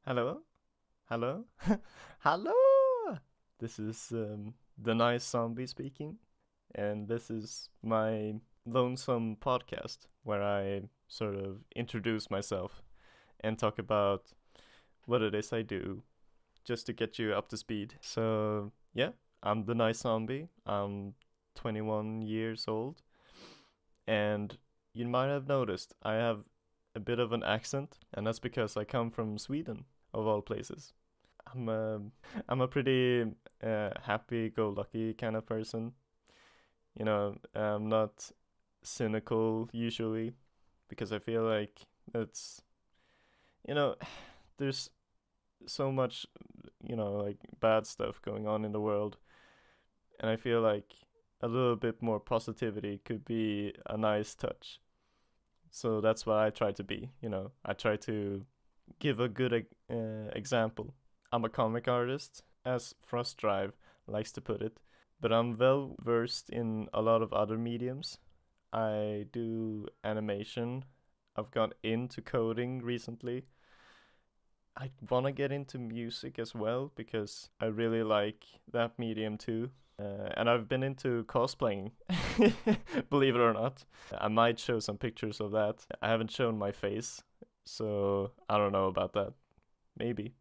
Hello? Hello? Hello! This is the nice zombie speaking, and this is my lonesome podcast where I sort of introduce myself and talk about what it is I do just to get you up to speed. So, yeah, I'm the nice zombie. I'm 21 years old, and you might have noticed I have a bit of an accent, and that's because I come from Sweden, of all places. I'm a I'm a pretty happy-go-lucky kind of person. I'm not cynical usually because I feel like it's you know there's so much like bad stuff going on in the world, and I feel like a little bit more positivity could be a nice touch. So that's what I try to be. I try to give a good example. I'm a comic artist, as Frost Drive likes to put it, but I'm well versed in a lot of other mediums. I do animation. I've gone into coding recently. I want to get into music as well because I really like that medium too. And I've been into cosplaying, believe it or not. I might show some pictures of that. I haven't shown my face, so I don't know about that. Maybe.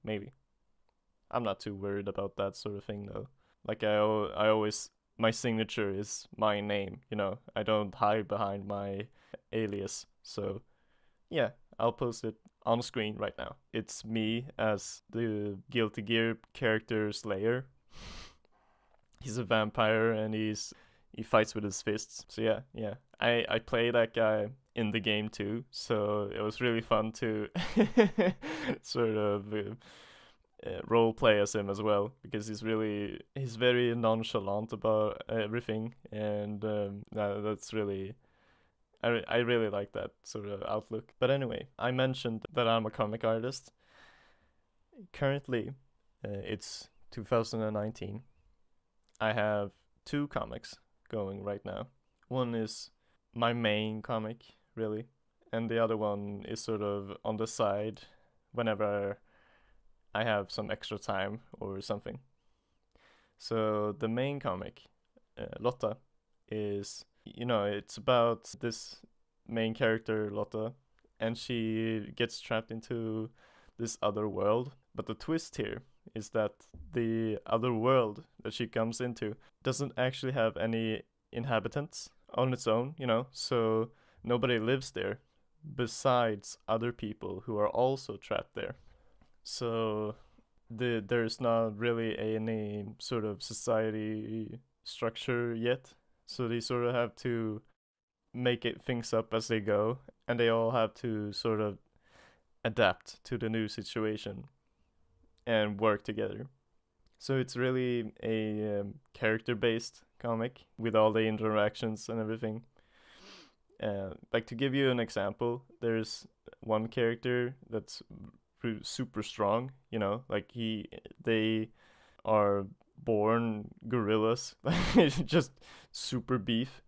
I'm not too worried about that sort of thing though. Like I always, my signature is my name. I don't hide behind my alias. So yeah, I'll post it on screen right now. It's me as the Guilty Gear character Slayer. He's a vampire and he fights with his fists. So yeah. I play that guy in the game too. So it was really fun to sort of role play as him as well because he's very nonchalant about everything, and that's really I really like that sort of outlook. But anyway, I mentioned that I'm a comic artist. Currently, it's 2019. I have two comics going right now. One is my main comic, really, and the other one is sort of on the side whenever I have some extra time or something. So the main comic, Lotta, is it's about this main character Lotta, and she gets trapped into this other world. But the twist here is that the other world that she comes into doesn't actually have any inhabitants on its own, so nobody lives there besides other people who are also trapped there. So there's not really any sort of society structure yet. So they sort of have to make it things up as they go, and they all have to sort of adapt to the new situation and work together. So it's really a character based comic with all the interactions and everything. Like, to give you an example, there's one character that's super strong, like they are born gorillas, just super beef.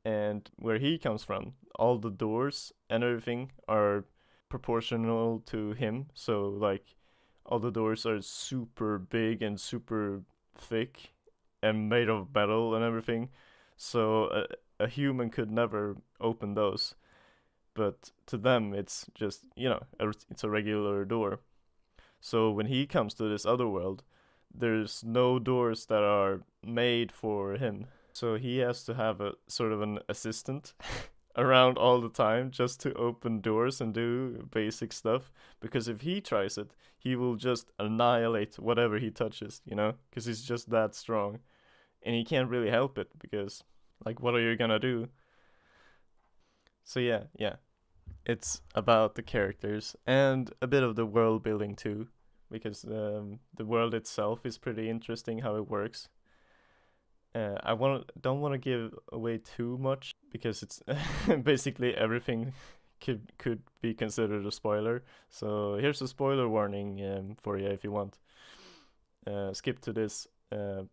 And where he comes from, all the doors and everything are proportional to him. So like all the doors are super big and super thick and made of metal and everything. So a human could never open those. But to them, it's just, it's a regular door. So when he comes to this other world, there's no doors that are made for him. So he has to have a sort of an assistant around all the time just to open doors and do basic stuff. Because if he tries it, he will just annihilate whatever he touches, because he's just that strong. And he can't really help it because, like, what are you gonna do? So yeah. It's about the characters and a bit of the world building too, because the world itself is pretty interesting how it works. I don't want to give away too much because it's basically everything could be considered a spoiler. So here's a spoiler warning for you if you want. Skip to this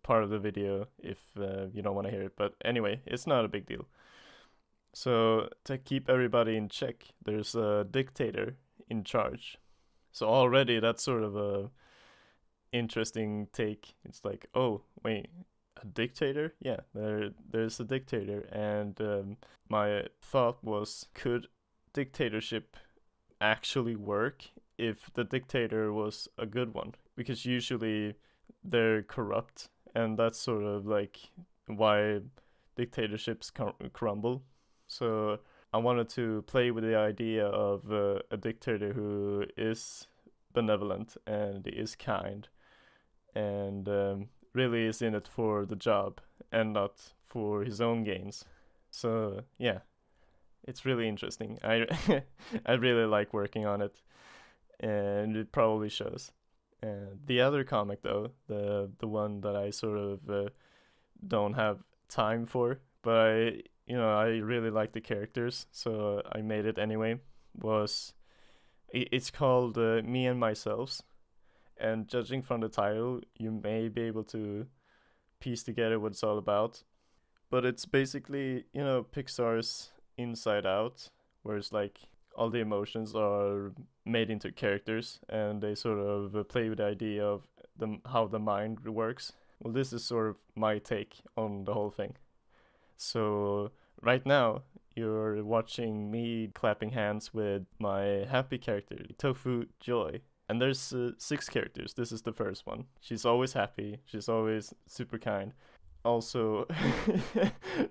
part of the video if you don't want to hear it. But anyway, it's not a big deal. So to keep everybody in check, there's a dictator in charge, So already that's sort of a interesting take. It's like, oh wait, a dictator? Yeah, there's a dictator, and my thought was, could dictatorship actually work if the dictator was a good one? Because usually they're corrupt, and that's sort of like why dictatorships crumble. So I wanted to play with the idea of a dictator who is benevolent and is kind and really is in it for the job and not for his own gains. So yeah, it's really interesting. I I really like working on it, and it probably shows. The other comic though, the one that I sort of don't have time for, but I really like the characters, so I made it anyway. Was It's called Me and Myself, and judging from the title, you may be able to piece together what it's all about. But it's basically, Pixar's Inside Out, where it's like all the emotions are made into characters, and they sort of play with the idea of how the mind works. Well, this is sort of my take on the whole thing. So right now, you're watching me clapping hands with my happy character, Tofu Joy. And there's 6 characters. This is the first one. She's always happy. She's always super kind. Also,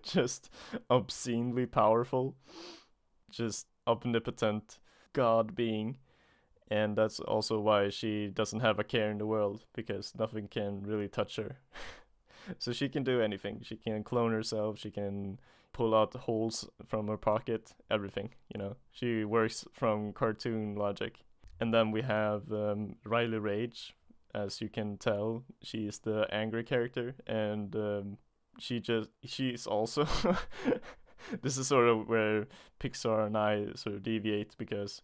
just obscenely powerful. Just omnipotent god being. And that's also why she doesn't have a care in the world, because nothing can really touch her. So she can do anything. She can clone herself. She can pull out holes from her pocket. Everything. She works from cartoon logic. And then we have Riley Rage. As you can tell, she's the angry character, and she's also. This is sort of where Pixar and I sort of deviate, because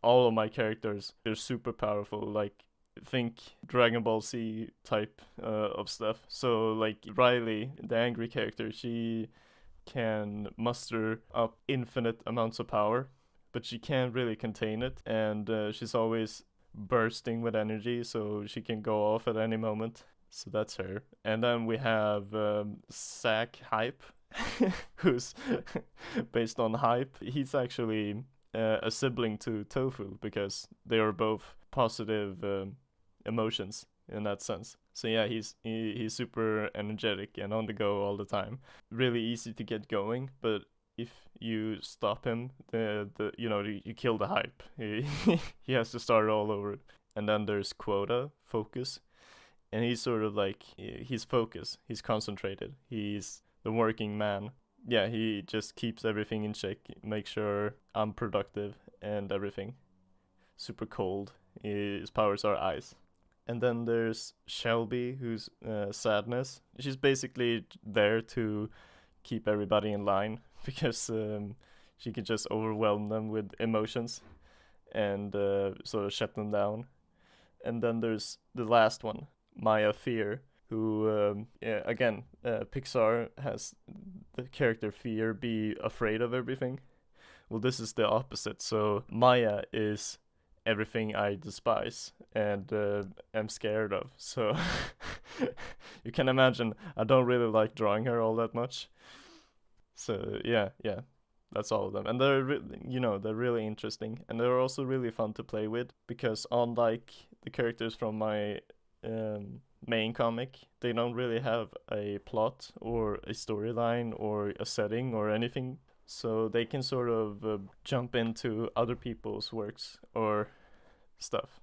all of my characters, they're super powerful. Like, think Dragon Ball Z type of stuff. So like Riley, the angry character, she can muster up infinite amounts of power, but she can't really contain it, and she's always bursting with energy, so she can go off at any moment. So that's her. And then we have Zack Hype, who's based on hype. He's actually a sibling to Tofu, because they are both positive emotions in that sense. So yeah, he's super energetic and on the go all the time. Really easy to get going, but if you stop him, you kill the hype. He has to start all over. And then there's Quota, Focus, and he's sort of like, he's focused, he's concentrated, he's the working man. Yeah, he just keeps everything in check, make sure I'm productive and everything. Super cold. His powers are ice. And then there's Shelby, who's sadness. She's basically there to keep everybody in line, because she can just overwhelm them with emotions and sort of shut them down. And then there's the last one, Maya Fear, who, yeah, again, Pixar has the character Fear be afraid of everything. Well, this is the opposite. So Maya is everything I despise and am scared of. So you can imagine I don't really like drawing her all that much. So yeah, that's all of them, and they're really interesting, and they're also really fun to play with, because unlike the characters from my main comic, they don't really have a plot or a storyline or a setting or anything, so they can sort of jump into other people's works or stuff,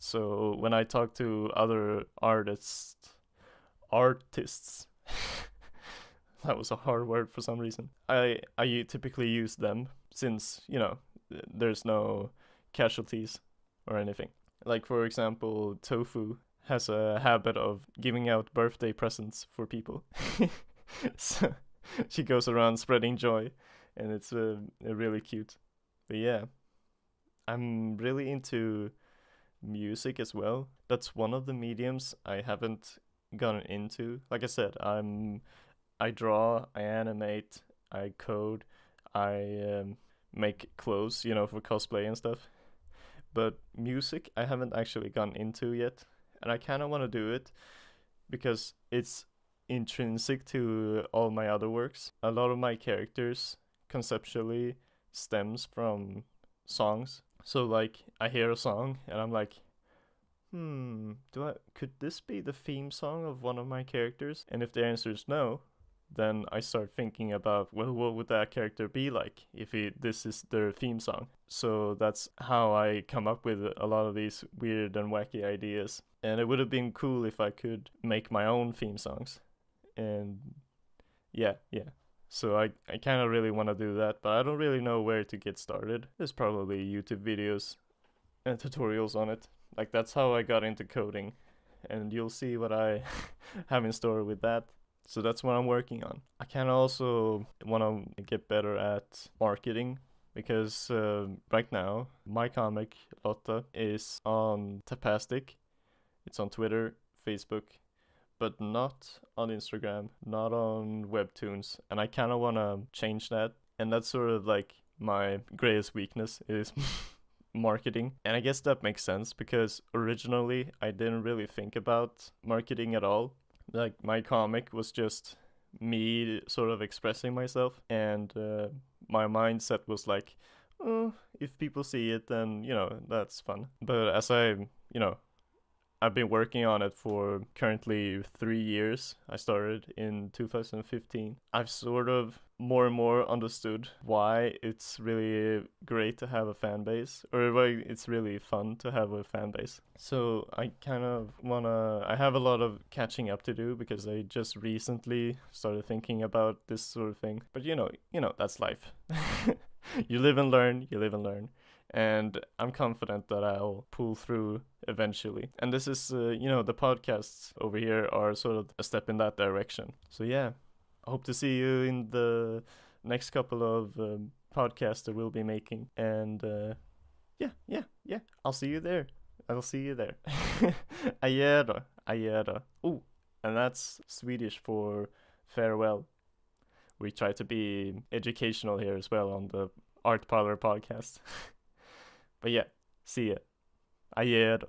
So when I talk to other artists, that was a hard word for some reason. I typically use them, since there's no casualties or anything. Like, for example, Tofu has a habit of giving out birthday presents for people. So she goes around spreading joy, and it's really cute. But yeah, I'm really into music as well. That's one of the mediums I haven't gotten into. Like I said, I draw, I animate, I code, I make clothes, for cosplay and stuff. But music, I haven't actually gone into yet, and I kind of want to do it because it's intrinsic to all my other works. A lot of my characters conceptually stems from songs. So like I hear a song and I'm like, do I could this be the theme song of one of my characters? And if the answer is no, then I start thinking about, well, what would that character be like if this is their theme song? So that's how I come up with a lot of these weird and wacky ideas. And it would have been cool if I could make my own theme songs. And yeah. So I kind of really want to do that, but I don't really know where to get started. There's probably YouTube videos and tutorials on it. Like, that's how I got into coding. And you'll see what I have in store with that. So that's what I'm working on. I kind of also want to get better at marketing because right now my comic Lotta is on Tapastic. It's on Twitter, Facebook, but not on Instagram, not on Webtoons. And I kind of want to change that. And that's sort of like my greatest weakness is marketing. And I guess that makes sense because originally I didn't really think about marketing at all. Like, my comic was just me sort of expressing myself, and my mindset was like, oh, if people see it, then that's fun. But as I've been working on it for currently 3 years. I started in 2015. I've sort of more and more understood why it's really great to have a fan base, or why it's really fun to have a fan base. So I kind of I have a lot of catching up to do because I just recently started thinking about this sort of thing. But that's life. You live and learn, and I'm confident that I'll pull through eventually. And this is, the podcasts over here are sort of a step in that direction. So yeah, I hope to see you in the next couple of podcasts that we'll be making. And yeah, I'll see you there. Adjö. Oh, and that's Swedish for farewell. We try to be educational here as well on the Art Parlor podcast. But yeah, see ya. Adjö.